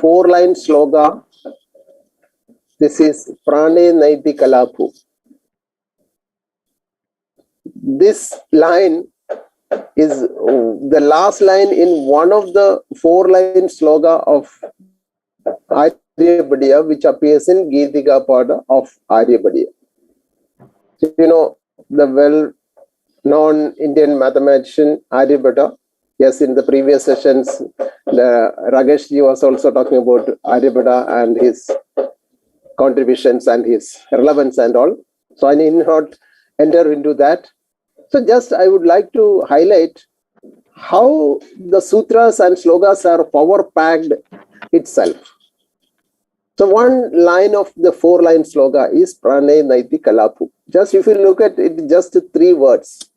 4-line sloga. This is Prane Naiti Kalapu. This line is the last line in one of the 4-line sloga of Aryabhatiya, which appears in Geetika Pada of Aryabhatiya. So, you know, the well-known Indian mathematician Aryabhata. Yes, in the previous sessions, Ragesh ji was also talking about Aryabhata and his contributions and his relevance and all. So I need not enter into that. So just I would like to highlight how the sutras and slogas are power-packed itself. So one line of the 4-line sloga is Prane Naiti Kalapu. Just if you look at it, just 3 words.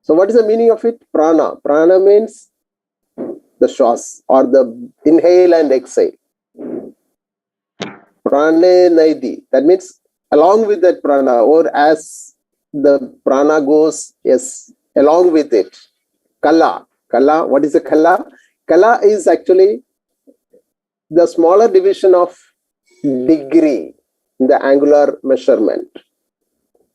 So what is the meaning of it? Prana. Prana means the shwas or the inhale and exhale. Prane Naiti. That means along with that prana, or as the prana goes, yes, along with it. Kala. Kala. What is a kala? Kala is actually the smaller division of degree in the angular measurement.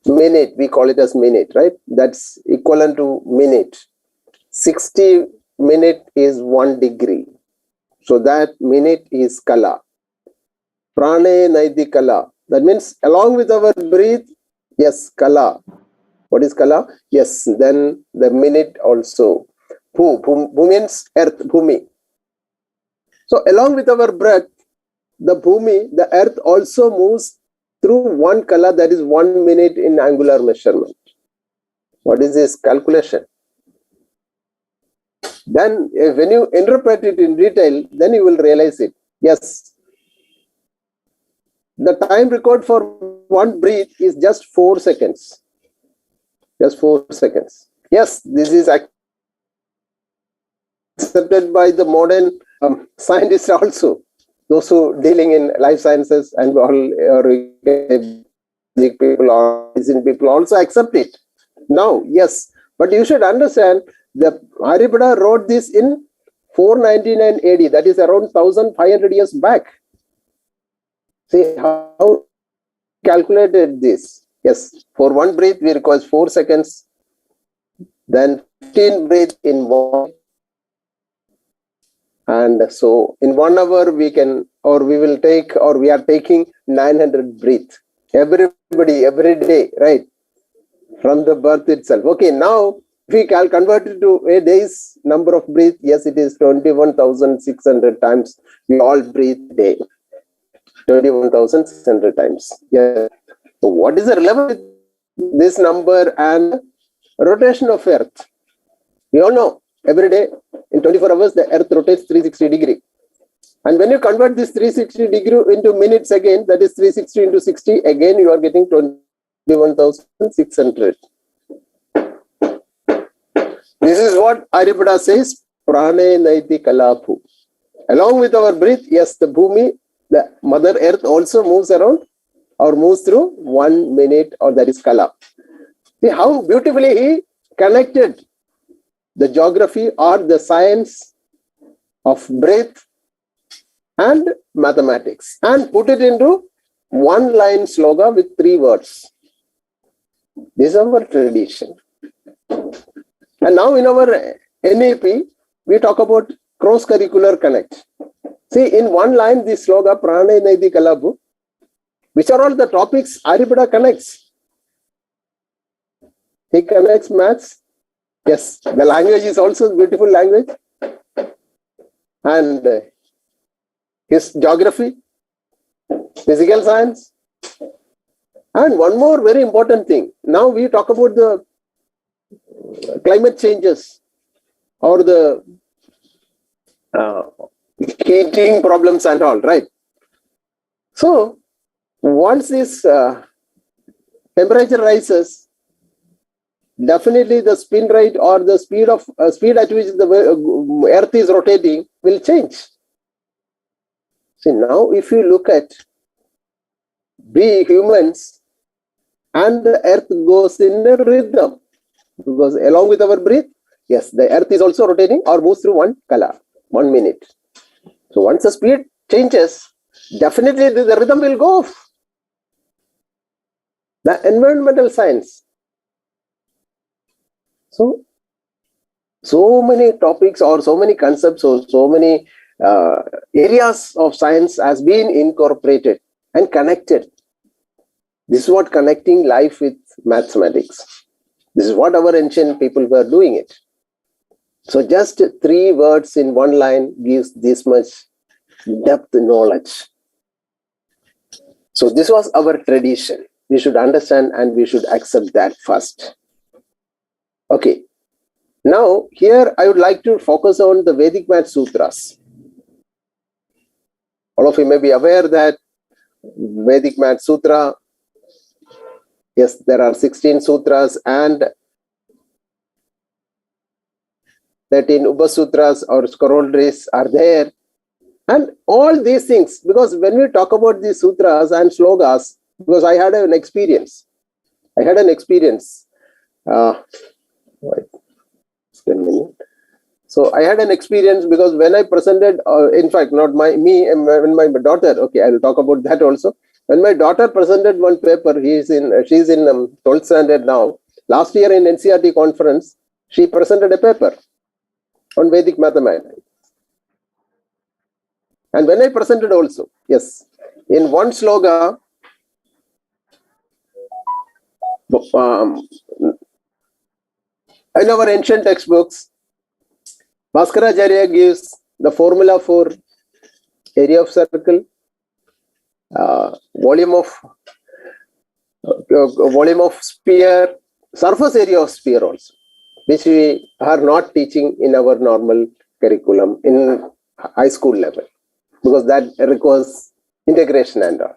Minute, we call it as minute, right? That's equivalent to minute. 60 minute is 1 degree. So that minute is kala. Prane Naiti Kala. That means along with our breath, yes, kala. What is kala? Yes, then the minute also. Bhu means earth, bhumi. So along with our breath, the bhumi, the earth also moves through 1 kala, that is 1 minute in angular measurement. What is this calculation? Then when you interpret it in detail, then you will realize it. Yes, the time required for 1 breath is just 4 seconds. Just 4 seconds. Yes, this is accepted by the modern scientists also. Those who dealing in life sciences and all, or people or people also accept it. Now, yes, but you should understand the Aryabhata wrote this in 499 AD, that is around 1500 years back. See how calculated this. Yes, for 1 breath we require 4 seconds, then 15 breath in 1. And so in 1 hour we can, or we will take, or we are taking 900 breath. Everybody, every day, right? From the birth itself. Okay, now we can convert it to a day's number of breath. Yes, it is 21,600 times. We all breathe a day. 21,600 times. Yeah. So what is the relevance with this number and rotation of Earth? We all know every day in 24 hours the Earth rotates 360 degrees. And when you convert this 360 degree into minutes again, that is 360 into 60, again you are getting 21,600. This is what Aryabhata says, Prane Naiti Kalapu. Along with our breath, yes, the bhumi, the Mother Earth also moves around or moves through 1 minute, or that is kala. See how beautifully he connected the geography or the science of breath and mathematics and put it into 1-line sloga with 3 words. This is our tradition. And now in our NAP, we talk about cross-curricular connect. See, in 1 line, this sloga, Prane Naiti Kalapu, which are all the topics Aryabhata connects. He connects maths. Yes, the language is also a beautiful language. And his geography, physical science. And one more very important thing. Now we talk about the climate changes or the heating problems and all, right? So once this temperature rises, definitely the spin rate or the speed at which the Earth is rotating will change. See, now if you look at we humans and the Earth goes in a rhythm, because along with our breath, yes, the Earth is also rotating or moves through 1 kala, 1 minute. So once the speed changes, definitely the rhythm will go off. The environmental science. So many topics or so many concepts or so many areas of science has been incorporated and connected. This is what connecting life with mathematics. This is what our ancient people were doing it. So just 3 words in one line gives this much depth knowledge. So this was our tradition. We should understand and we should accept that first. Okay. Now here I would like to focus on the Vedic Math Sutras. All of you may be aware that Vedic Math Sutra, yes, there are 16 sutras and 13 Upasutras or corollaries are there. And all these things, because when we talk about these sutras and slogas, because I had an experience. So I had an experience because when I presented, in fact, not me and my daughter, okay, I will talk about that also. When my daughter presented one paper, she's in 12th standard now. Last year in NCRT conference, she presented a paper on Vedic mathematics. And when I presented also, yes, in one sloga, in our ancient textbooks, Bhaskaracharya gives the formula for area of circle, volume of sphere, surface area of sphere also, which we are not teaching in our normal curriculum in high school level, because that requires integration and all.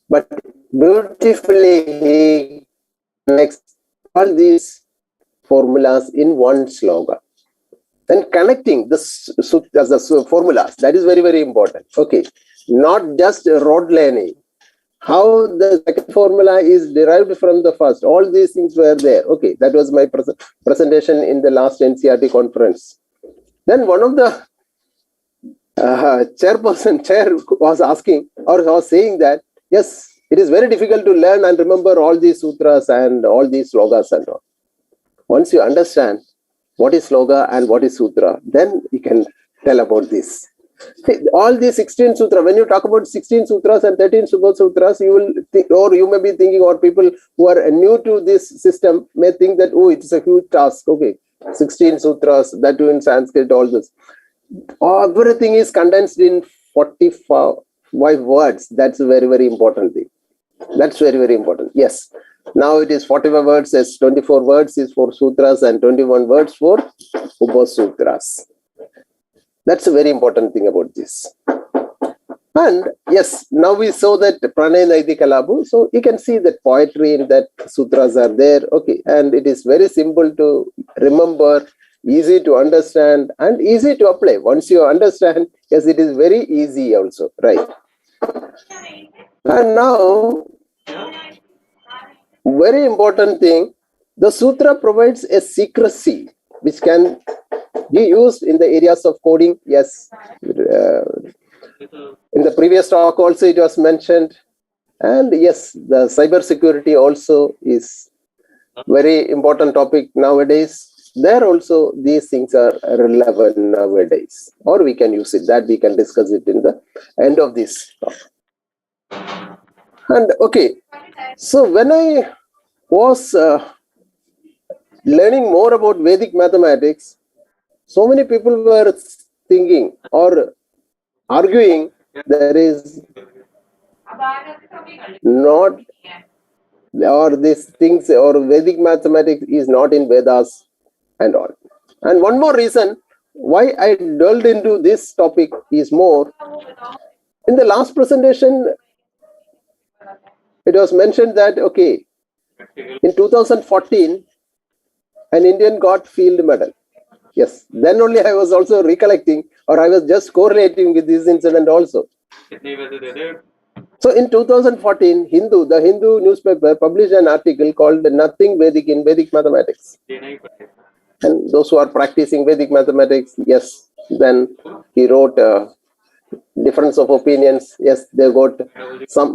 But beautifully he connects all these formulas in one sloga. Then connecting the formulas, that is very, very important. Okay, not just road learning. How the second formula is derived from the first. All these things were there. Okay, that was my presentation in the last NCRT conference. Then one of the chair was asking or was saying that, yes, it is very difficult to learn and remember all these sutras and all these slogas and all. Once you understand what is sloga and what is sutra, then you can tell about this. See, all these 16 sutras, when you talk about 16 sutras and 13 super sutras, you will think, or you may be thinking, or people who are new to this system may think that, oh, it's a huge task. Okay, 16 sutras, that too in Sanskrit, all this. Everything is condensed in 45 words. That's a very, very important thing. That's very, very important. Yes. Now it is 45 words, as 24 words is for sutras and 21 words for Upasutras. That's a very important thing about this. And yes, now we saw that Pranay Naiti Kalabu. So you can see that poetry in that sutras are there. Okay. And it is very simple to remember, easy to understand and easy to apply. Once you understand, yes, it is very easy also, right? And now, very important thing, the sutra provides a secrecy which can be used in the areas of coding. Yes, in the previous talk also it was mentioned. And yes, the cyber security also is very important topic nowadays. There also these things are relevant nowadays, or we can use it. That we can discuss it in the end of this talk. And okay, so when I was learning more about Vedic mathematics, so many people were thinking or arguing there is not, or these things, or Vedic mathematics is not in Vedas and all. And one more reason why I delved into this topic is more, in the last presentation, it was mentioned that, okay, in 2014, an Indian got field medal. Yes, then only I was also recollecting, or I was just correlating with this incident also. So in 2014, the Hindu newspaper published an article called Nothing Vedic in Vedic Mathematics. And those who are practicing Vedic mathematics, yes, then he wrote difference of opinions. Yes, they got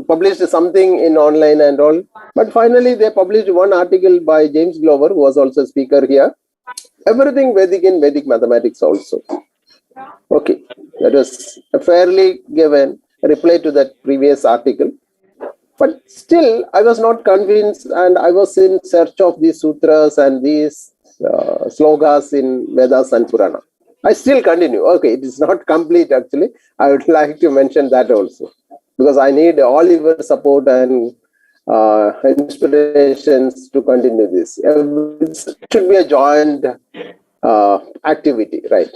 published something in online and all. But finally, they published one article by James Glover, who was also a speaker here. Everything Vedic in Vedic mathematics also. Okay, that was a fairly given reply to that previous article. But still, I was not convinced, and I was in search of these sutras and these slogas in Vedas and Purana. I still continue. Okay, it is not complete actually. I would like to mention that also, because I need all your support and inspirations to continue this. It should be a joint activity, right?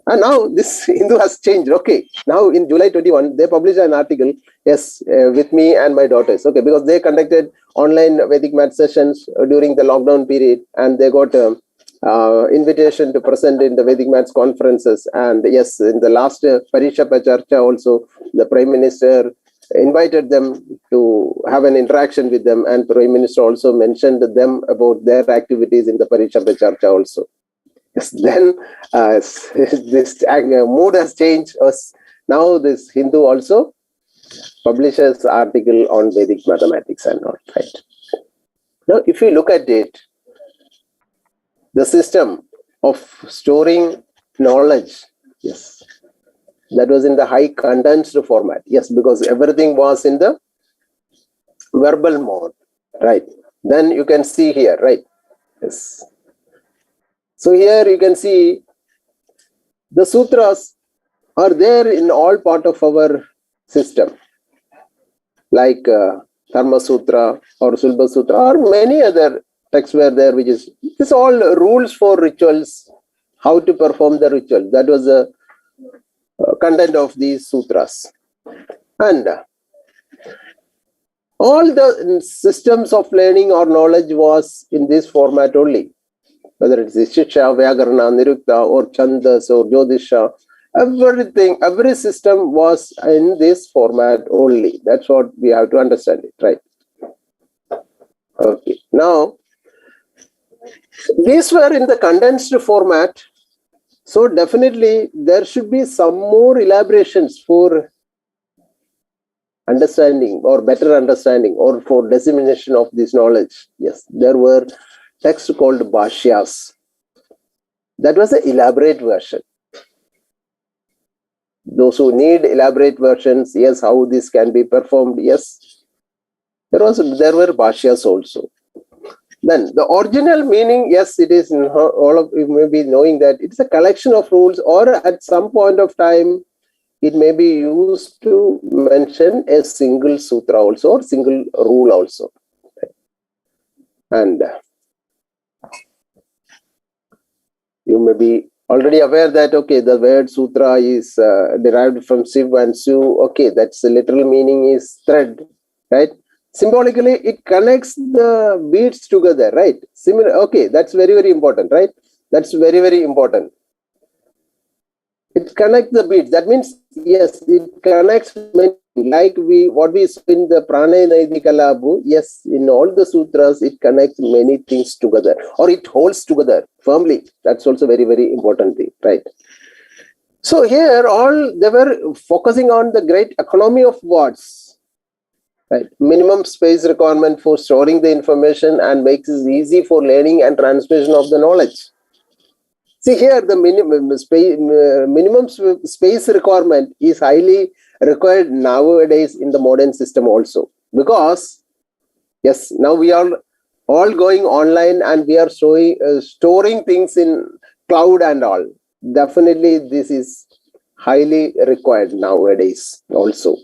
And now this Hindu has changed. Okay, now in July 21, they published an article, yes, with me and my daughters. Okay, because they conducted online Vedic math sessions during the lockdown period, and they got invitation to present in the Vedic maths conferences. And yes, in the last Parisha Pe Charcha also, the Prime Minister invited them to have an interaction with them, and Prime Minister also mentioned them about their activities in the Parisha Pe Charcha also. Yes, then this mood has changed. Now this Hindu also publishes article on Vedic mathematics and all, right? Now, if you look at it, the system of storing knowledge, yes, that was in the high condensed format. Yes, because everything was in the verbal mode, right? Then you can see here, right? Yes. So here you can see the sutras are there in all part of our system, like Dharma Sutra or Sulba Sutra or many other texts were there, which is this all rules for rituals, how to perform the ritual. That was the content of these sutras. And all the systems of learning or knowledge was in this format only. Whether it's Shiksha, Vyakarana, Nirukta, or Chandas, or Jyotisha, everything, every system was in this format only. That's what we have to understand it, right? Okay. Now, these were in the condensed format. So definitely there should be some more elaborations for understanding or better understanding or for dissemination of this knowledge. Yes, there were texts called Bhashyas. That was the elaborate version. Those who need elaborate versions, yes, how this can be performed, yes. There were Bhashyas also. Then the original meaning, yes, it is, all of you may be knowing that it's a collection of rules, or at some point of time, it may be used to mention a single sutra also, or single rule also. And you may be already aware that, okay, the word sutra is derived from Shiv and Su. Okay, that's the literal meaning is thread, right? Symbolically, it connects the beads together, right? Similar. Okay, that's very, very important, right? That's very, very important. It connects the beads. That means, yes, it connects many, like what we saw in the Pranayanaidikalabu. Yes, in all the sutras, it connects many things together, or it holds together firmly. That's also very, very important thing, right? So here, they were focusing on the great economy of words. Right. Minimum space requirement for storing the information and makes it easy for learning and transmission of the knowledge. See here, the minimum space requirement is highly required nowadays in the modern system also. Because, yes, now we are all going online and we are storing things in cloud and all. Definitely this is highly required nowadays also.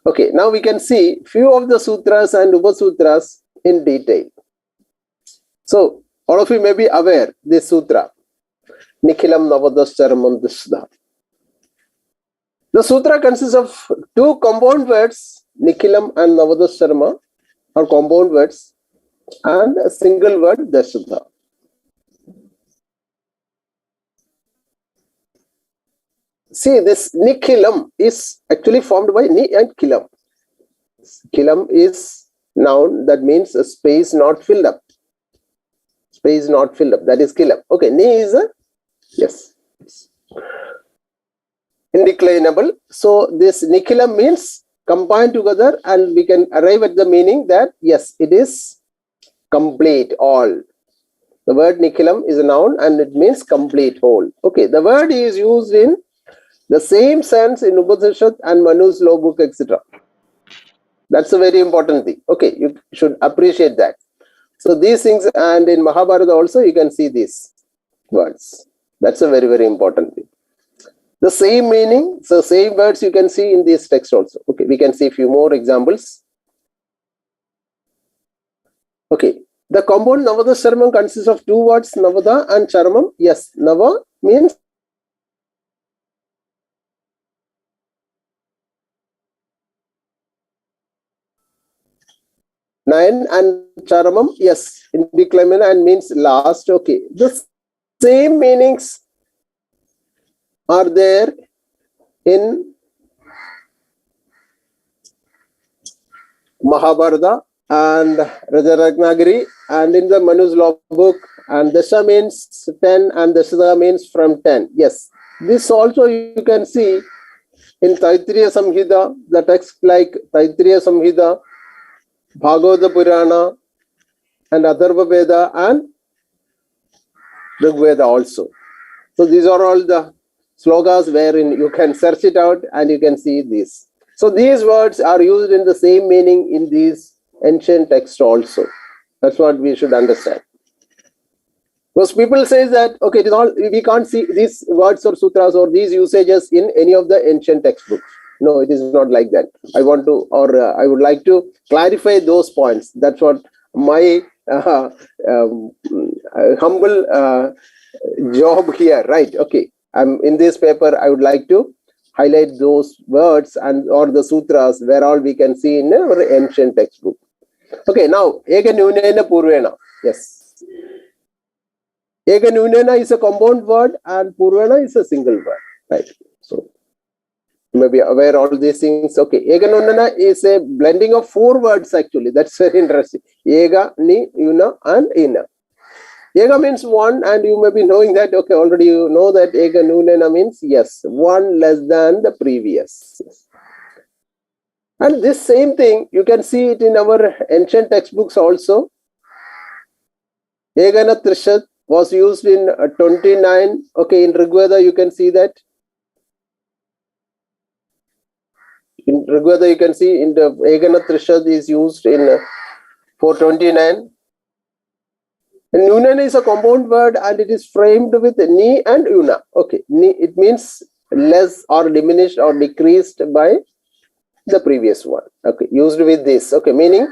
Okay, now we can see few of the sutras and upasutras in detail. So, all of you may be aware this sutra, Nikhilan Sutra. The sutra consists of two compound words, Nikhilam and Navadasharma, are compound words, and a single word, Dasudha. See, this Nikhilam is actually formed by Ni and Kilam. Kilam is noun, that means a space not filled up. Space not filled up, that is Kilam. Okay, Ni is a, yes. indeclinable. So this Nikhilam means combined together, and we can arrive at the meaning that yes, it is complete, all. The word Nikhilam is a noun and it means complete, whole. Okay, the word is used in the same sense in Upanishad and Manu's law book, etc. That's a very important thing. Okay, you should appreciate that. So these things, and in Mahabharata also you can see these words. That's a very, very important thing. The same meaning, so same words you can see in this text also. Okay, we can see a few more examples. Okay, the compound Navada Charamam consists of two words, Navada and Charamam. Yes, Nava means nine, and Charamam, yes, indeclinable and means last. Okay, the same meanings are there in Mahabharata and Rajaragnagiri and in the Manu's law book, and Dasha means 10 and Dashada means from 10. Yes, this also you can see in Taittiriya Samhita, the text like Taittiriya Samhita, Bhagavata Purana and Atharva Veda and Rig Veda also. So these are all the slokas wherein you can search it out and you can see this. So these words are used in the same meaning in these ancient texts also. That's what we should understand. Because people say that, okay, it is all, we can't see these words or sutras or these usages in any of the ancient textbooks. No, it is not like that. I want to, or I would like to clarify those points. That's what my humble job here, right? Okay, I'm in this paper. I would like to highlight those words and or the sutras where all we can see in our ancient textbook. Okay, now Eka Nunena Purvena. Yes, Eka Nunena is a compound word and Purvena is a single word, right? So you may be aware of all these things. Okay, Eka Nunena is a blending of four words actually. That's very interesting. Ega, Ni, Yuna and Ina. Ega means one, and you may be knowing that, okay, already you know that Ega Nunena means, yes, one less than the previous. Yes. And this same thing, you can see it in our ancient textbooks also. Egana Trishad was used in 29. Okay, in Rigveda you can see that. In Rigveda you can see in the Egana Trishad is used in 429. And Nunan is a compound word and it is framed with Ni and Yuna. Okay, Ni, it means less or diminished or decreased by the previous one. Okay, used with this. Okay, meaning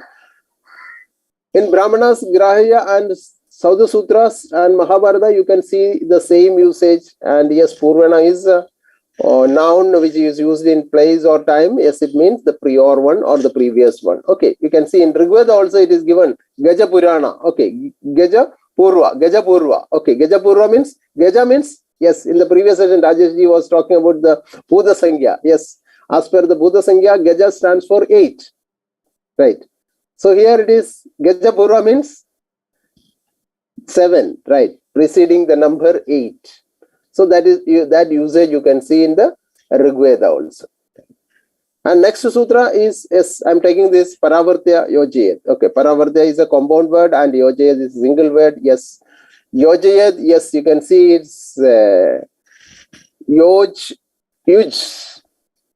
in Brahmanas, Grahya and Sauda Sutras and Mahabharata, you can see the same usage. And yes, Purvana is a noun which is used in place or time. Yes, it means the prior one or the previous one. Okay, you can see in Rigveda also it is given Gaja Purana. Okay, Gaja Purva. Okay, Gaja Purva means, Gaja means, yes, in the previous session, Rajesh ji was talking about the Buddha Sangya. Yes, as per the Buddha Sangya, Gaja stands for 8. Right. So here it is, Gaja Purva means 7, right, preceding the number 8. So that is that usage you can see in the Rigveda also. And next sutra is, yes, I'm taking this Paravartya Yojayat. Okay, Paravartya is a compound word and Yojayat is a single word. Yes, Yojayat, yes, you can see it's Yoj, huge,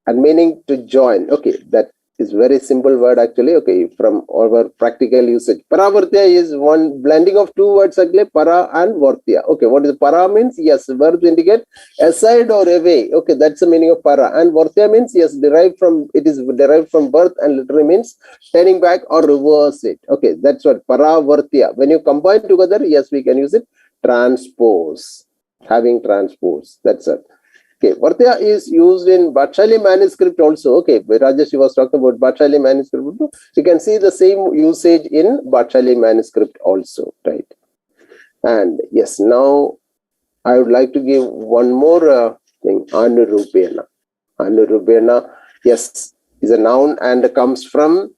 and meaning to join. Okay, that is very simple word actually. Okay, from our practical usage. Paravartya is one blending of two words actually, para and vartya. Okay, what is para means? Yes, verbs indicate aside or away. Okay, that's the meaning of para. And vartya means, yes, derived from, it is derived from birth and literally means turning back or reverse it. Okay, that's what para vartya. When you combine together, yes, we can use it transpose, having transpose. That's it. Okay, Vartya is used in Bhattacharya manuscript also. Okay, Rajesh was talking about Bhattacharya manuscript. You can see the same usage in Bhattacharya manuscript also, right? And yes, now I would like to give one more thing, Anurupena. Anurupena, yes, is a noun and comes from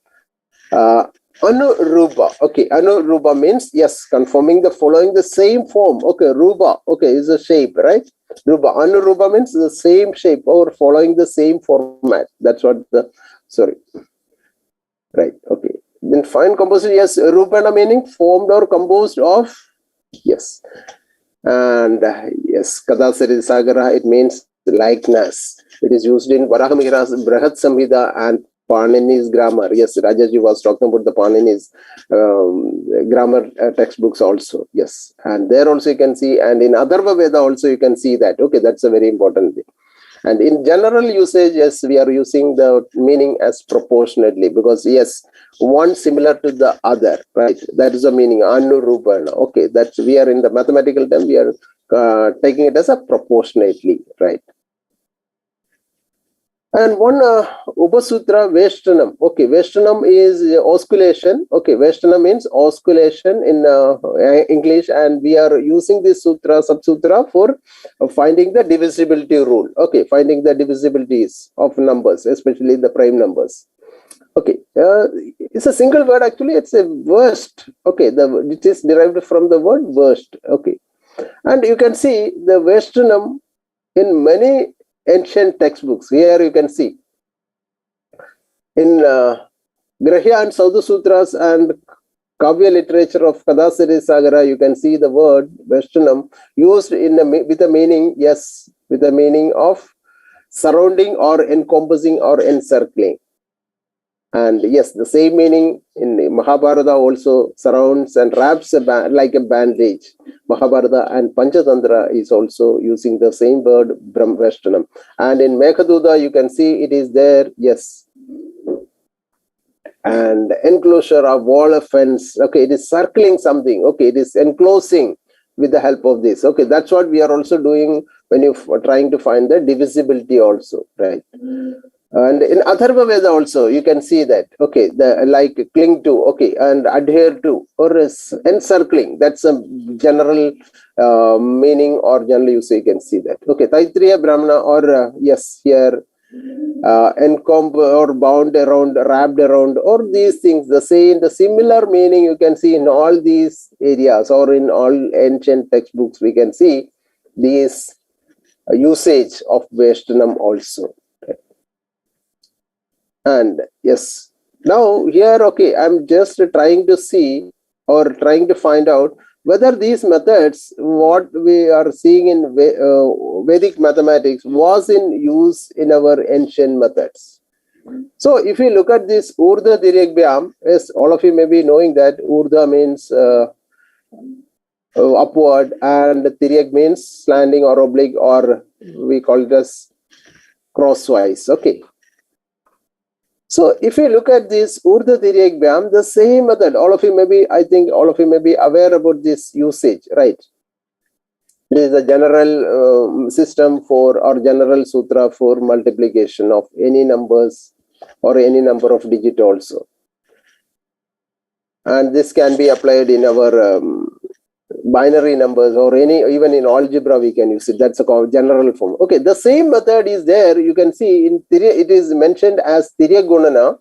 Anurupa. Okay, Anurupa means yes, conforming the following the same form. Okay, Rupa. Okay, is a shape, right? Rupa. Anurupa means the same shape or following the same format. That's what the sorry. Right. Okay. Then fine composition. Yes, Rupana meaning formed or composed of. Yes. And yes, Kadasari Sagara, it means likeness. It is used in Varahamihira's Brahat Samhita and Panini's grammar. Yes, Rajaji was talking about the Panini's grammar textbooks also. Yes, and there also you can see, and in Atharva Veda also you can see that. Okay, that's a very important thing. And in general usage, yes, we are using the meaning as proportionately because yes, one similar to the other, right? That is the meaning, Anurupana. Okay, that's we are in the mathematical term, we are taking it as a proportionately, right? And one Upasutra Veshtanam. Okay, Veshtanam is osculation. Okay, Veshtana means osculation in English, and we are using this sutra, subsutra for finding the divisibility rule. Okay, finding the divisibilities of numbers, especially the prime numbers. Okay, it's a single word actually. It's a worst. Okay, it is derived from the word worst. Okay, and you can see the Veshtanam in many ancient textbooks. Here you can see in Grahya and Saudha Sutras and Kavya literature of Kadasari Sagara, you can see the word Veshtanam used in with a meaning, yes, with a meaning of surrounding or encompassing or encircling. And yes, the same meaning in Mahabharata also surrounds and wraps like a bandage. Mahabharata and Panchatantra is also using the same word Brahmaveshtanam. And in Meghaduta, you can see it is there, yes. And enclosure of wall of fence. Okay, it is circling something. Okay, it is enclosing with the help of this. Okay, that's what we are also doing when you're trying to find the divisibility also, right? And in Atharva Veda also, you can see that, okay, the like cling to, okay, and adhere to, or encircling, that's a general meaning or general use, you can see that. Okay, Taittiriya Brahmana, or yes, here, encomb or bound around, wrapped around, or these things, the similar meaning you can see in all these areas or in all ancient textbooks, we can see these usage of Veshtanam also. And yes, now here, okay, I'm just trying to see or trying to find out whether these methods, what we are seeing in Vedic mathematics, was in use in our ancient methods. So if you look at this Urdhva Dirghayam, yes, all of you may be knowing that Urdhva means upward and Dirghya means slanting or oblique, or we call it as crosswise. Okay. So if you look at this Urdhva Dirghayam, the same method, I think all of you may be aware about this usage, right? It is a general system for, or general sutra for multiplication of any numbers or any number of digits also. And this can be applied in our binary numbers or even in algebra we can use it. That's a general form. Okay, the same method is there. You can see in it is mentioned as Tirya Gunana.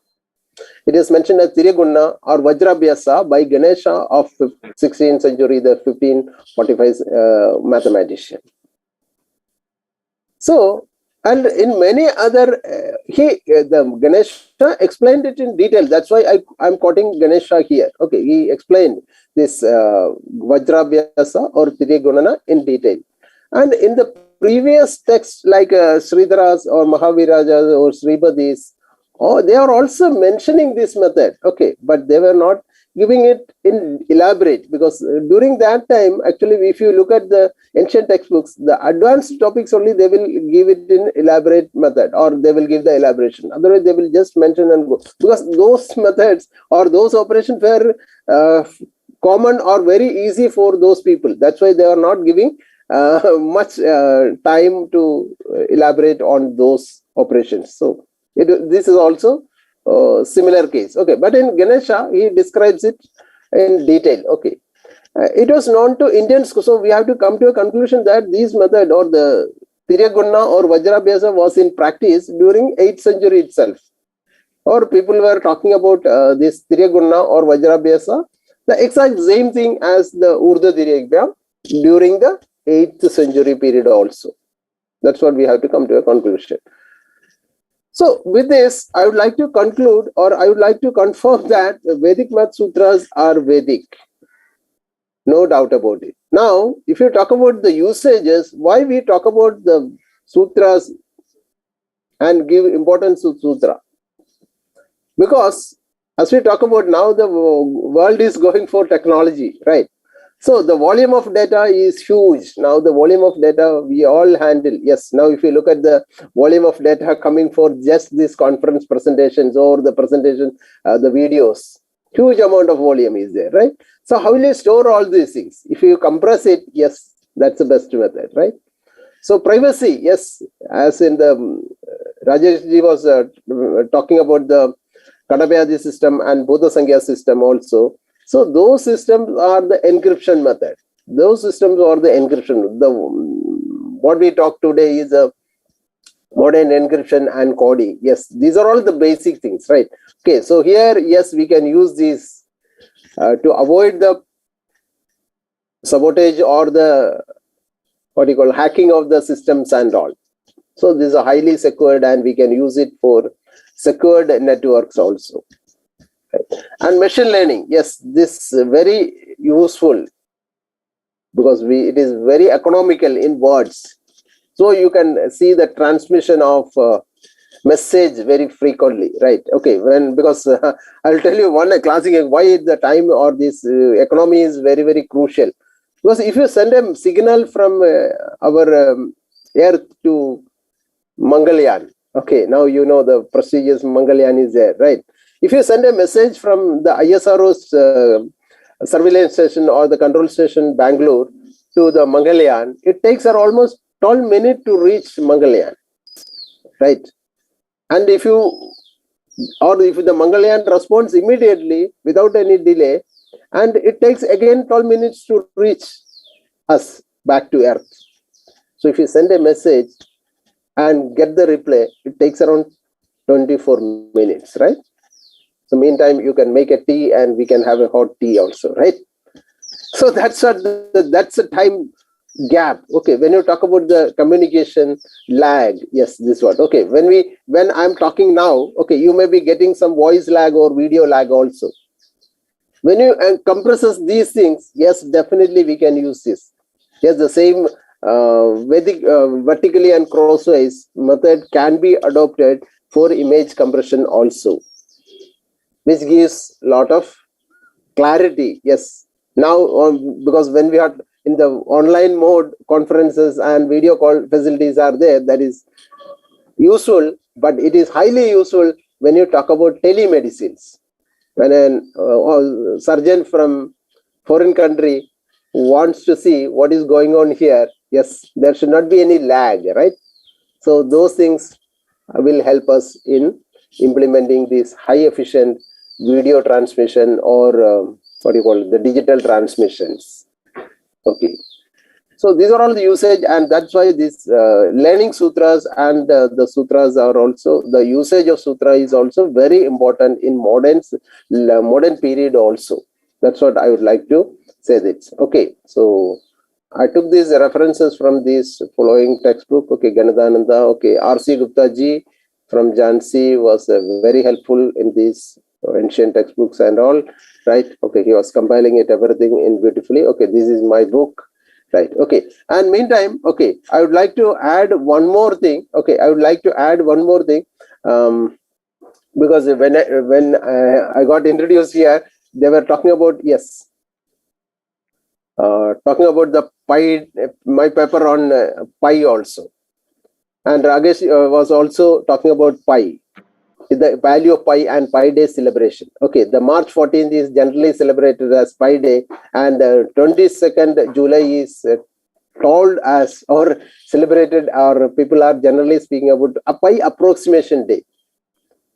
It is mentioned as Tirya Gunana or Vajrabhyasa by Ganesha of 16th century, the 1545 mathematician. So, and in many other, the Ganesha explained it in detail. That's why I'm quoting Ganesha here. Okay, he explained this Vajrabhyasa or Tirya Gunana in detail. And in the previous texts like Sridharas or Mahavirajas or Sripadi's, they are also mentioning this method. Okay, but they were not giving it in elaborate, because during that time, actually, if you look at the ancient textbooks, the advanced topics only they will give it in elaborate method, or they will give the elaboration. Otherwise, they will just mention and go, because those methods or those operations were common or very easy for those people. That's why they are not giving much time to elaborate on those operations. So this is also similar case. Okay, but in Ganesha, he describes it in detail. Okay, it was known to Indians, so we have to come to a conclusion that this method or the Tirya Gunana or Vajrabhyasa was in practice during 8th century itself. Or people were talking about this Tiryagunna or Vajrabhyasa, the exact same thing as the Urdu Dirya during the 8th century period also. That's what we have to come to a conclusion. So with this, I would like to conclude, or I would like to confirm that the Vedic Math Sutras are Vedic. No doubt about it. Now, if you talk about the usages, why we talk about the sutras and give importance to sutra? Because as we talk about now, the world is going for technology, right? So the volume of data is huge. Now the volume of data we all handle. Yes, now if you look at the volume of data coming for just these conference presentations or the presentation, the videos, huge amount of volume is there, right? So how will you store all these things? If you compress it, yes, that's the best method, right? So privacy, yes, as in the Rajesh ji was talking about the Kadapyadi system and Bodha Sankhya system also. So those systems are the encryption method. Those systems are the encryption. What we talk today is a modern encryption and coding. Yes, these are all the basic things, right? Okay, so here, yes, we can use these to avoid the sabotage or the hacking of the systems and all. So these are highly secured and we can use it for secured networks also. Right. And machine learning, yes, this is very useful because it is very economical in words. So you can see the transmission of message very frequently, right? Okay, because I'll tell you one classic why the time or this economy is very, very crucial. Because if you send a signal from our Earth to Mangalyaan, okay, now you know the prestigious Mangalyaan is there, right? If you send a message from the ISRO's surveillance station or the control station Bangalore to the Mangalyaan, it takes her almost 12 minutes to reach Mangalyaan, right? And if the Mangalyaan responds immediately without any delay, and it takes again 12 minutes to reach us back to Earth. So if you send a message and get the reply, it takes around 24 minutes, right? So meantime, you can make a tea and we can have a hot tea also, right? So that's a time gap. Okay, when you talk about the communication lag, yes, this one. Okay, when I'm talking now, okay, you may be getting some voice lag or video lag also. When you compresses these things, yes, definitely we can use this. Yes, the same Vedic vertically and crosswise method can be adopted for image compression also, which gives a lot of clarity. Yes, now because when we are in the online mode, conferences and video call facilities are there, that is useful, but it is highly useful when you talk about telemedicines. When a surgeon from foreign country wants to see what is going on here, yes, there should not be any lag, right? So those things will help us in implementing this high efficient video transmission or the digital transmissions. Okay, so these are all the usage, and that's why this learning sutras and the sutras are also, the usage of sutra is also very important in modern period also. That's what I would like to say this. Okay, so I took these references from this following textbook. Okay, Ganadananda. Okay, R.C. Gupta ji from Jhansi was very helpful in these ancient textbooks and all, right? Okay, he was compiling it everything in beautifully. Okay, this is my book, right? Okay, and meantime, okay, I would like to add one more thing. Okay, I would like to add one more thing, because when I got introduced here, they were talking about, yes, talking about the pi, my paper on pi also, and Ragesh was also talking about pi, the value of pi and Pi Day celebration. Okay, the March 14th is generally celebrated as Pi Day, and 22nd July is told as or celebrated, or people are generally speaking about a Pi approximation day.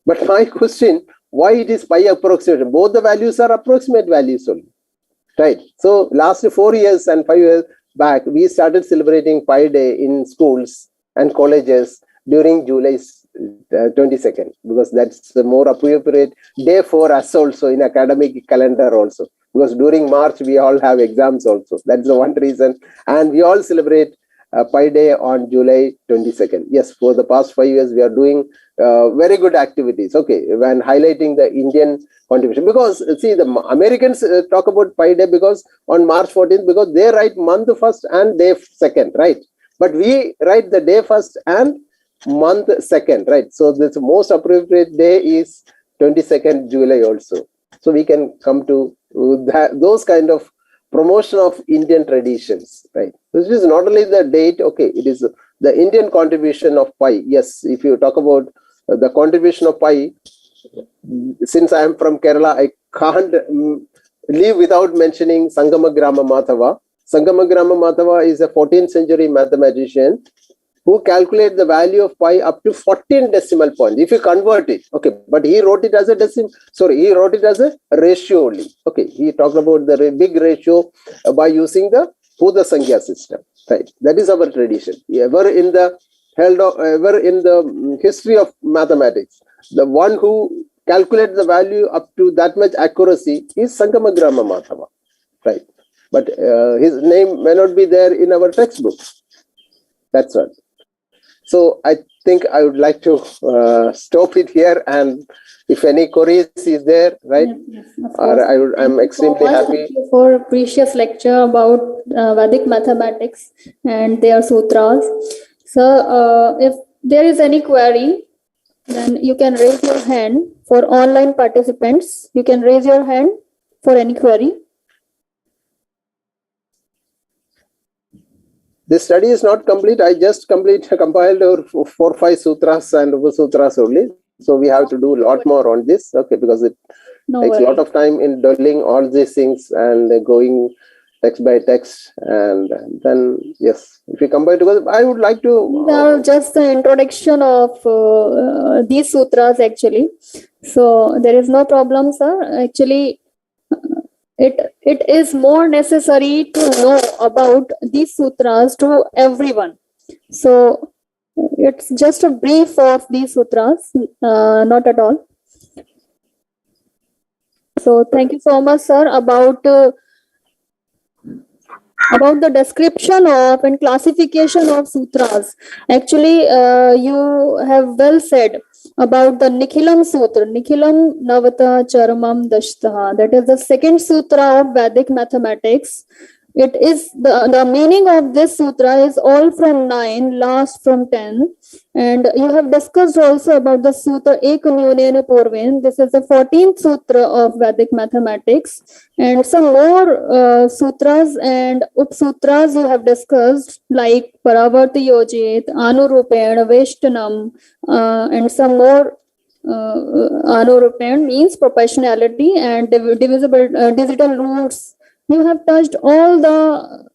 But my question, why it is Pi approximation? Both the values are approximate values only, right? So last 4 years and 5 years back, we started celebrating Pi Day in schools and colleges during July 22nd, because that's the more appropriate day for us also in academic calendar also, because during March we all have exams also. That's the one reason. And we all celebrate Pi Day on July 22nd. Yes, for the past 5 years we are doing very good activities, okay, when highlighting the Indian contribution. Because see, the Americans talk about Pi Day because on March 14th, because they write month first and day second, right? But we write the day first and month second, right? So the most appropriate day is 22nd July also. So we can come to those kind of promotion of Indian traditions, right? This is not only the date, okay, it is the Indian contribution of Pi. Yes, if you talk about the contribution of Pi, since I am from Kerala, I can't leave without mentioning Sangamagrama Madhava. Sangamagrama Madhava is a 14th century mathematician who calculate the value of pi up to 14 decimal points. If you convert it, okay, but he wrote it as a he wrote it as a ratio only. Okay, he talked about the big ratio by using the Puda Sankhya system. Right, that is our tradition. Ever in the history of mathematics, the one who calculates the value up to that much accuracy is Sangamagrama Madhava. Right, but his name may not be there in our textbooks. That's right. So I think I would like to stop it here, and if any queries is there, right? Yes, I'm extremely happy. Thank you for a precious lecture about Vedic mathematics and their sutras. So if there is any query, then you can raise your hand. For online participants, you can raise your hand for any query. This study is not complete. I just compiled 4 or 5 sutras and Upasutras only. So we have to do a lot more on this, okay, because it takes a lot of time in dwelling all these things and going text by text. And then, yes, if we compile together, I would like to... just the introduction of these sutras actually. So there is no problem, sir. Actually, it is more necessary to know about these sutras to everyone. So it's just a brief of these sutras, not at all. So thank you so much, sir, about the description of and classification of sutras. Actually, you have well said about the Nikhilan Sutra, Nikhilam Navata Charamam Dashtaha. That is the second sutra of Vedic mathematics. It is the meaning of this sutra is all from 9, last from 10. And you have discussed also about the Sutra Ekanyunena Purven. This is the 14th sutra of Vedic mathematics. And some more sutras and upsutras you have discussed, like Paravarti Yojit, Anurupen, Veshtanam, and some more. Anurupen means proportionality and divisible digital roots. You have touched all the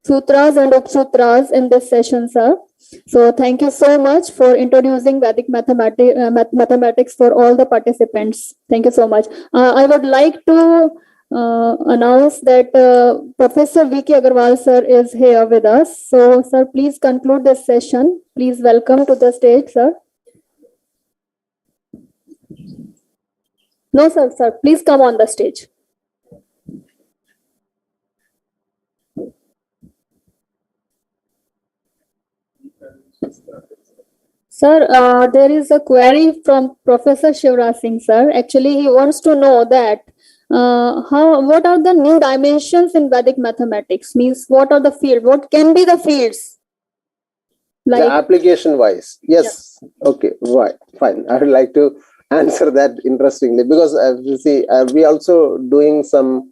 sutras and upsutras in this session, sir. So thank you so much for introducing Vedic mathematics for all the participants. Thank you so much. I would like to announce that Professor V.K. Agarwal, sir, is here with us. So, sir, please conclude this session. Please welcome to the stage, sir. No, sir, please come on the stage. Sir, there is a query from Professor Shivraj Singh, sir. Actually, he wants to know that what are the new dimensions in Vedic mathematics? Means what are the fields? What can be the fields? Like, the application wise, yes. Okay, right, fine. I would like to answer that interestingly, because you see, we also doing some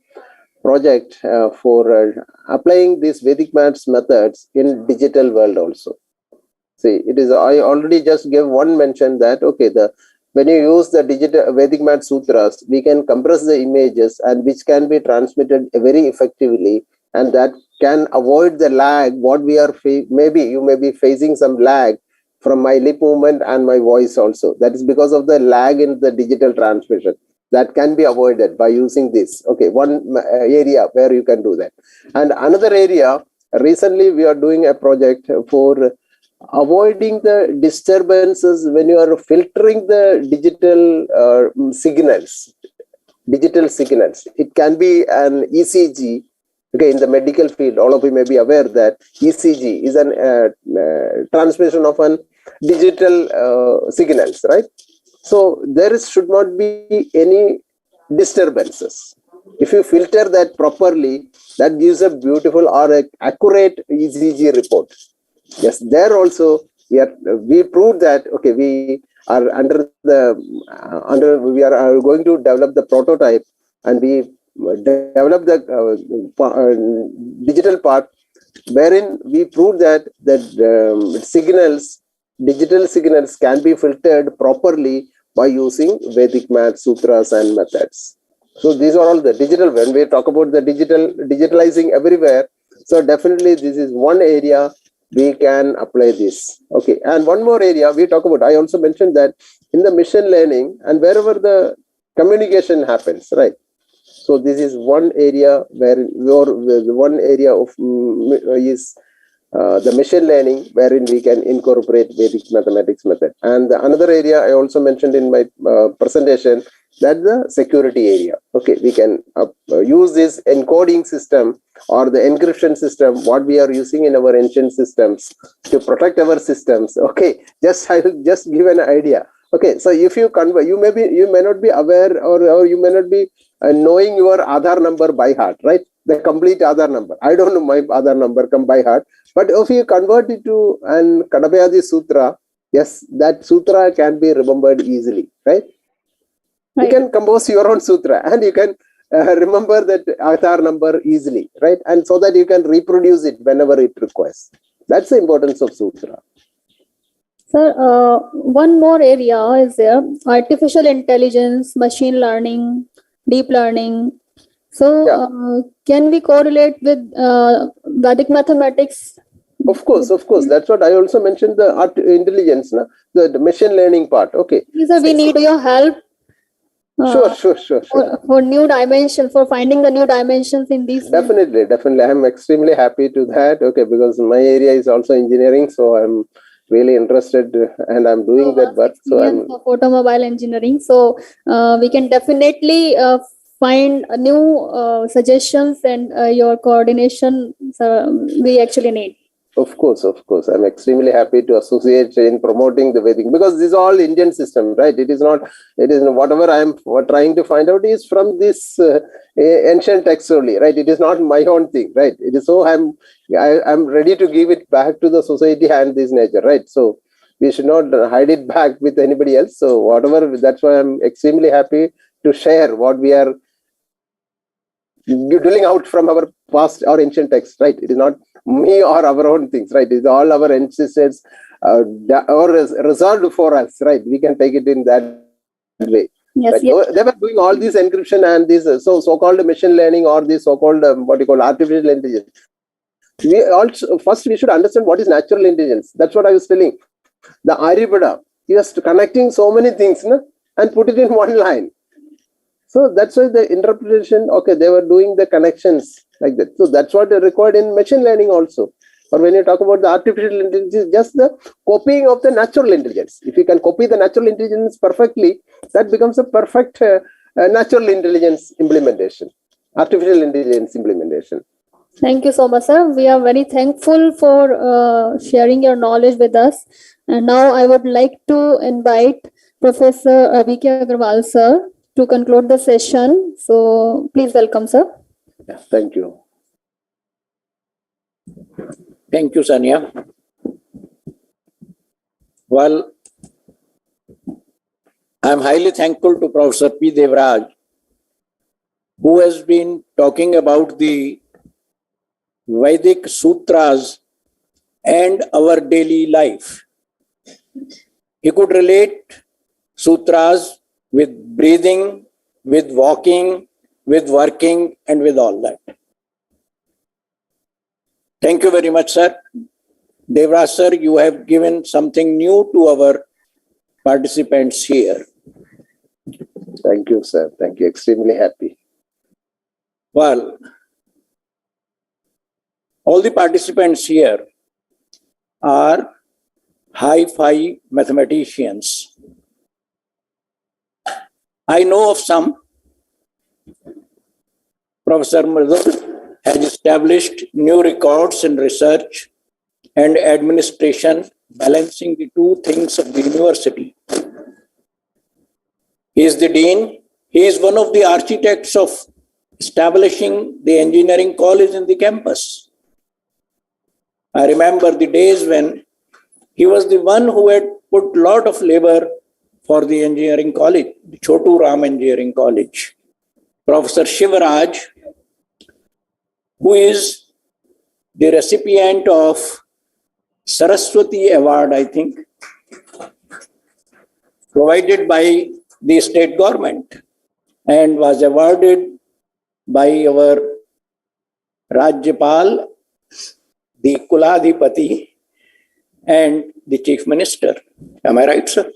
project for applying these Vedic maths methods in digital world also. See, it is, I already just gave one mention that, okay, when you use the digital Vedic math sutras, we can compress the images and which can be transmitted very effectively, and that can avoid the lag. What we are, maybe you may be facing some lag from my lip movement and my voice also. That is because of the lag in the digital transmission. That can be avoided by using this. Okay, one area where you can do that. And another area, recently we are doing a project for avoiding the disturbances when you are filtering the digital signals. It can be an ECG. Okay, in the medical field, all of you may be aware that ECG is an transmission of an digital signals, right? So there should not be any disturbances. If you filter that properly, that gives a beautiful or accurate ECG report. Yes, there also we proved that okay, we are we are going to develop the prototype, and we develop the digital part, wherein we proved that digital signals can be filtered properly by using Vedic math, sutras, and methods. So these are all the digital. When we talk about the digitalizing everywhere, so definitely this is one area we can apply this. Okay, and one more area we talk about. I also mentioned that in the machine learning and wherever the communication happens, right? So this is one area where one area of is the machine learning, wherein we can incorporate Vedic mathematics method. And the another area I also mentioned in my presentation, that's the security area. Okay, we can use this encoding system or the encryption system, what we are using in our ancient systems to protect our systems. Okay, I will just give an idea. Okay, so if you convert, you may not be aware, or you may not be knowing your Aadhaar number by heart, right? The complete Aadhaar number. I don't know my Aadhaar number by heart, but if you convert it to an Kadapayadi Sutra, yes, that sutra can be remembered easily, right? You can compose your own sutra and you can remember that Aadhaar number easily, right? And so that you can reproduce it whenever it requires. That's the importance of sutra. Sir, one more area is there: artificial intelligence, machine learning, deep learning. So, can we correlate with Vedic mathematics? Of course. That's what I also mentioned, the intelligence, the machine learning part. Okay. Sir, we need your help. Sure. For new dimensions, for finding the new dimensions in these. Definitely. I'm extremely happy to that. Okay, because my area is also engineering, so I'm really interested and I'm doing that work. So I'm automobile engineering. So we can definitely find new suggestions and your coordination we actually need. Of course. I'm extremely happy to associate in promoting the Vedic, because this is all Indian system, right? It is whatever I am trying to find out is from this ancient text only, right? It is not my own thing, right? It is so I'm ready to give it back to the society and this nature, right? So we should not hide it back with anybody else. So whatever, that's why I'm extremely happy to share what we are drilling out from our past or ancient text, right? It is not me or our own things, right? It is all our ancestors or reserved for us, right? We can take it in that way. Yes, right? yes. They were doing all this encryption and this so-called machine learning or this so-called artificial intelligence. First we should understand what is natural intelligence. That's what I was telling. The Aryabhata, just connecting so many things and put it in one line. So that's why the interpretation, okay, they were doing the connections like that. So that's what is required in machine learning also. Or when you talk about the artificial intelligence, just the copying of the natural intelligence. If you can copy the natural intelligence perfectly, that becomes a perfect natural intelligence implementation, artificial intelligence implementation. Thank you so much, sir. We are very thankful for sharing your knowledge with us. And now I would like to invite Professor V.K. Agarwal, sir, to conclude the session. So please welcome, sir. Yeah, thank you. Thank you, Sanya. Well, I'm highly thankful to Professor P. Devraj, who has been talking about the Vedic Sutras and our daily life. He could relate Sutras with breathing, with walking, with working, and with all that. Thank you very much, sir. Devraj, sir, you have given something new to our participants here. Thank you, sir. Thank you. Extremely happy. Well, all the participants here are hi-fi mathematicians. I know of some. Professor Mridul has established new records in research and administration, balancing the two things of the university. He is the dean. He is one of the architects of establishing the engineering college in the campus. I remember the days when he was the one who had put a lot of labor for the engineering college, the Chotu Ram Engineering College. Professor Shivraj, who is the recipient of Saraswati Award, I think, provided by the state government and was awarded by our Rajyapal, the Kuladhipati, and the Chief Minister. Am I right, sir?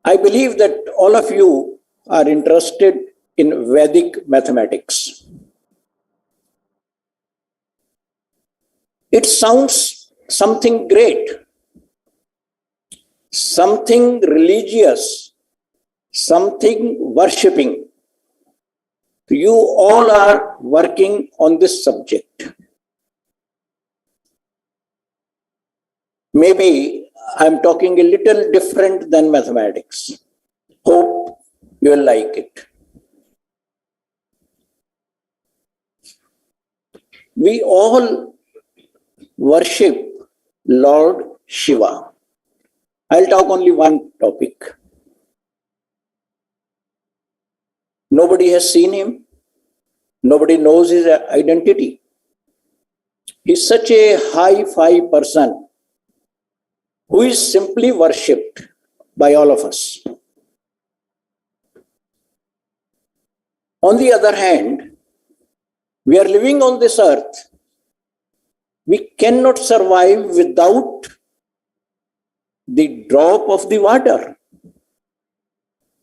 I believe that all of you are interested in Vedic mathematics. It sounds something great, something religious, something worshipping. You all are working on this subject. Maybe I'm talking a little different than mathematics. Hope you will like it. We all worship Lord Shiva. I'll talk only one topic. Nobody has seen him. Nobody knows his identity. He's such a high-fi person who is simply worshipped by all of us. On the other hand, we are living on this earth. We cannot survive without the drop of the water.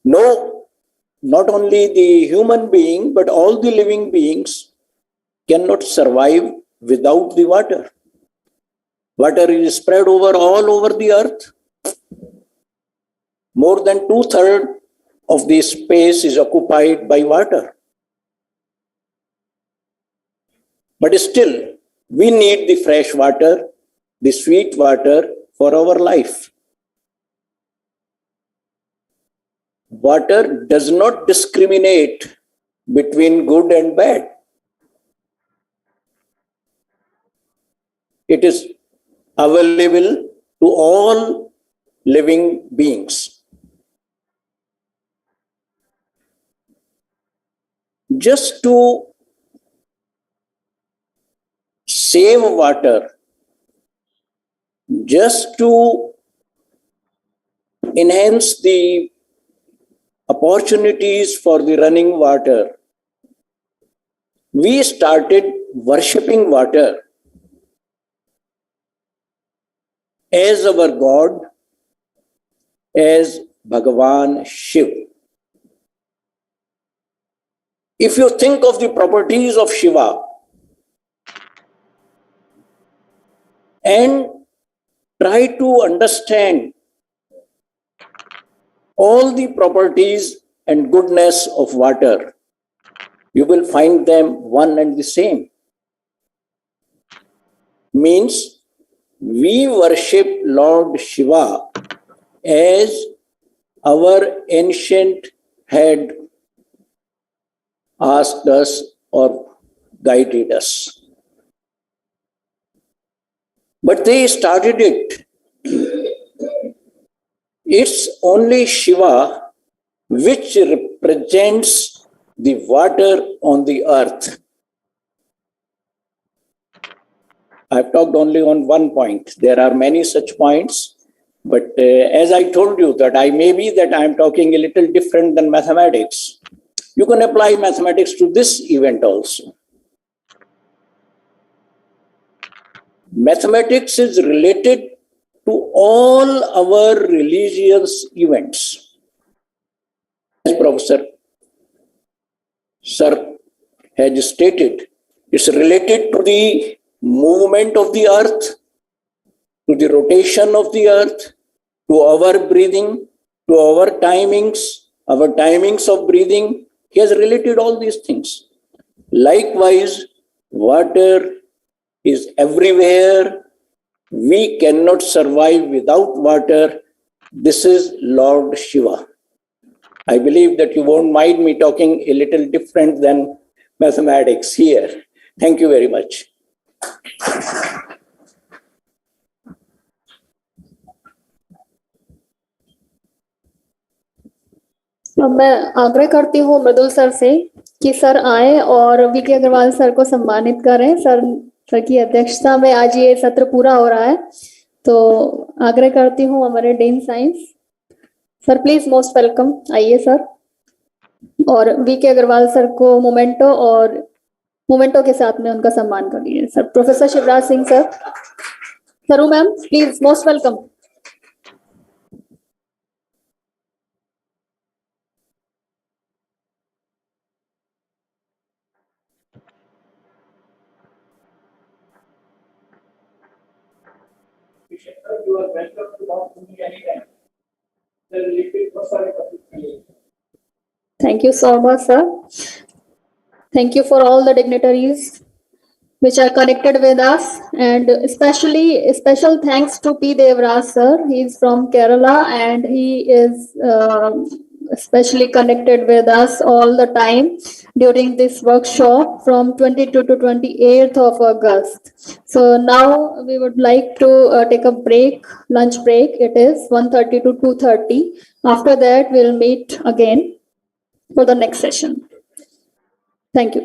No, not only the human being, but all the living beings cannot survive without the water. Water is spread all over the earth. More than 2/3 of the space is occupied by water. But still, we need the fresh water, the sweet water for our life. Water does not discriminate between good and bad. It is available to all living beings. Just to save water, just to enhance the opportunities for the running water, we started worshipping water as our God, as Bhagavan Shiv. If you think of the properties of Shiva and try to understand all the properties and goodness of water, you will find them one and the same. Means we worship Lord Shiva as our ancient had asked us or guided us. But they started it. It's only Shiva which represents the water on the earth. I've talked only on one point. There are many such points, but as I told you that I'm talking a little different than mathematics. You can apply mathematics to this event also. Mathematics is related to all our religious events. As Professor Sir has stated, It's related to the movement of the earth, to the rotation of the earth, to our breathing, to our timings of breathing. He has related all these things. Likewise, water is everywhere. We cannot survive without water. This is Lord Shiva. I believe that you won't mind me talking a little different than mathematics here. Thank you very much. अब मैं आग्रह करती हूँ मृदुल sir से कि sir आए और VK Agarwal sir को सम्मानित करें। सर की अध्यक्षता में आज ये सत्र पूरा हो रहा है, तो आग्रह करती हूँ हमारे dean science sir, please most welcome, आइए सर। और वीके अग्रवाल सर को मोमेंटो के साथ में उनका सम्मान कर लीजिए sir. Professor Shivraj Singh sir, Saru ma'am, please most welcome. You are welcome to talk to me anytime. Thank you so much, sir. Thank you for all the dignitaries which are connected with us, and especially special thanks to P. Devraj sir. He is from Kerala and he is especially connected with us all the time during this workshop from 22 to 28th of August. So now we would like to take a break, lunch break. It is 1:30 to 2:30. After that, we'll meet again for the next session. Thank you.